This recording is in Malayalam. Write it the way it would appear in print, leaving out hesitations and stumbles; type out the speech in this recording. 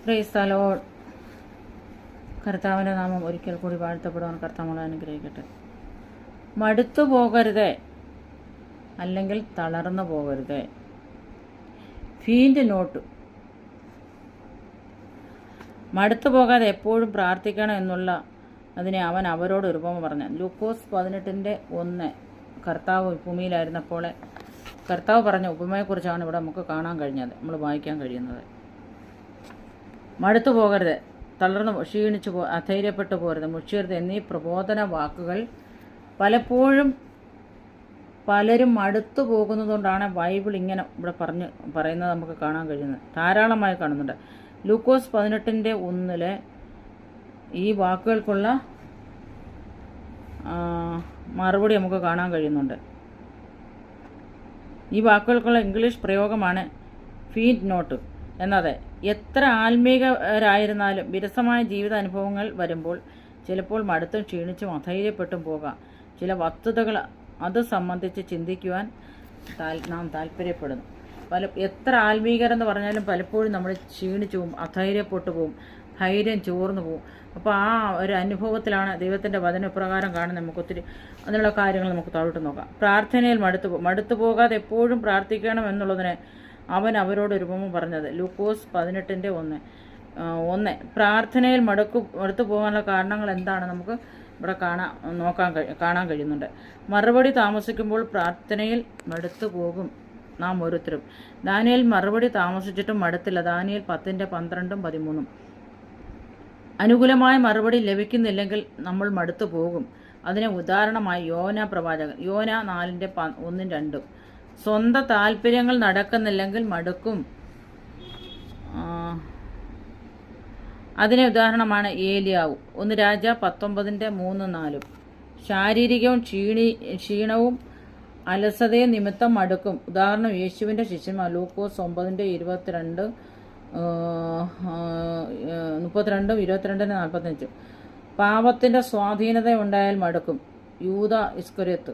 Praise the Lord. കർത്താവിൻ്റെ നാമം ഒരിക്കൽ കൂടി വാഴ്ത്തപ്പെടുവാൻ കർത്താവ് അനുഗ്രഹിക്കട്ടെ. മടുത്തു പോകരുതേ, അല്ലെങ്കിൽ തളർന്നു പോകരുതേ. Faint not. മടുത്തു പോകാതെ എപ്പോഴും പ്രാർത്ഥിക്കണം എന്നുള്ള അതിനെ അവൻ അവരോട് ഒരു ഉപമ പറഞ്ഞു. ലൂക്കോസ് 18:1. കർത്താവ് ഭൂമിയിലായിരുന്നപ്പോൾ കർത്താവ് പറഞ്ഞ ഉപമയെക്കുറിച്ചാണ് ഇവിടെ നമുക്ക് കാണാൻ കഴിഞ്ഞത്, നമ്മൾ വായിക്കാൻ കഴിയുന്നത്. മടുത്തു പോകരുത്, തളർന്നു ക്ഷീണിച്ചു അധൈര്യപ്പെട്ടു പോകരുത്, മുഷിയരുത് എന്നീ പ്രബോധന വാക്കുകൾ പലപ്പോഴും പലരും മടുത്തു പോകുന്നതുകൊണ്ടാണ് ബൈബിൾ ഇങ്ങനെ ഇവിടെ പറയുന്നത് നമുക്ക് കാണാൻ കഴിയുന്നത്, ധാരാളമായി കാണുന്നുണ്ട്. ലൂക്കോസ് 18:1 ഈ വാക്കുകൾക്കുള്ള മറുപടി നമുക്ക് കാണാൻ കഴിയുന്നുണ്ട്. ഈ വാക്കുകൾക്കുള്ള ഇംഗ്ലീഷ് പ്രയോഗമാണ് ഫീഡ് നോട്ട് എന്നത്. എത്ര ആത്മീകരായിരുന്നാലും വിരസമായ ജീവിത അനുഭവങ്ങൾ വരുമ്പോൾ ചിലപ്പോൾ മടുത്തും ക്ഷീണിച്ചും അധൈര്യപ്പെട്ടും പോകാം. ചില വസ്തുതകൾ അത് സംബന്ധിച്ച് ചിന്തിക്കുവാൻ നാം താല്പര്യപ്പെടുന്നു. എത്ര ആത്മീകരെന്ന് പറഞ്ഞാലും പലപ്പോഴും നമ്മൾ ക്ഷീണിച്ചു പോകും, അധൈര്യപ്പെട്ടു പോകും, ധൈര്യം ചോർന്നു പോകും. അപ്പോൾ ആ ഒരു അനുഭവത്തിലാണ് ദൈവത്തിൻ്റെ വചനപ്രകാരം കാണുന്നത്. നമുക്ക് ഒത്തിരി അതിനുള്ള കാര്യങ്ങൾ നമുക്ക് താഴോട്ട് നോക്കാം. പ്രാർത്ഥനയിൽ മടുത്തു പോകാതെ എപ്പോഴും പ്രാർത്ഥിക്കണം എന്നുള്ളതിന് അവൻ അവരോട് ഒരു ഉപമ പറഞ്ഞത്. ലൂക്കോസ് 18:1. പ്രാർത്ഥനയിൽ മടുത്തു പോകാനുള്ള കാരണങ്ങൾ എന്താണ് നമുക്ക് ഇവിടെ കാണാൻ കഴിയുന്നുണ്ട്. മറുപടി താമസിക്കുമ്പോൾ പ്രാർത്ഥനയിൽ മടുത്തു പോകും നാം ഓരോരുത്തരും. ദാനിയേൽ മറുപടി താമസിച്ചിട്ടും മടുത്തില്ല. ദാനിയേൽ 10:12-13. അനുകൂലമായ മറുപടി ലഭിക്കുന്നില്ലെങ്കിൽ നമ്മൾ മടുത്തു പോകും. അതിന് ഉദാഹരണമായി യോന പ്രവാചകൻ, യോന 4:1-2. സ്വന്തം താല്പര്യങ്ങൾ നടക്കുന്നില്ലെങ്കിൽ മടുക്കും. അതിന് ഉദാഹരണമാണ് ഏലിയാവ്, 1 രാജ 19:3-4. ശാരീരികവും ക്ഷീണവും അലസതയും നിമിത്തം മടുക്കും. ഉദാഹരണം യേശുവിൻ്റെ ശിഷ്യന്മാർ, ലൂക്കോസ് 9:32-22-45. പാപത്തിൻ്റെ സ്വാധീനത ഉണ്ടായാൽ മടുക്കും. യൂദാ ഇസ്കരിയോത്ത്,